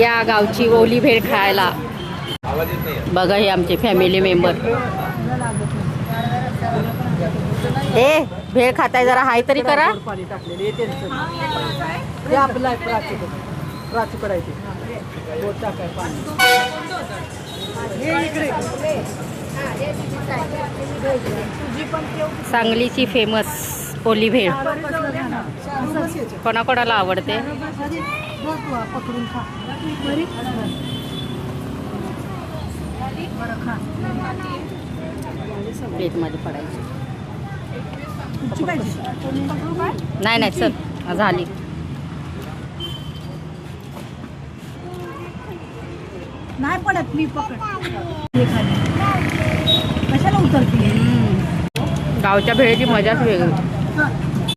या गावची ओली भेळ खायला बघा. हे आमचे फॅमिली मेंबर. ए भेळ खाताय जरा हाय तरी करा. पाणी टाकलेले ते आपलं आहे प्राची पडायची बोट टाकाय पाणी. सांगलीची फेमस ओली भेळ कोणाकोणाला आवडते. पकडून खा. प्लेट मध्ये पडायची. नाही नाही चल झाली. नाही पडत मी पकड. कशाला उतरते. गावच्या भेळेची मजाच वेगळी.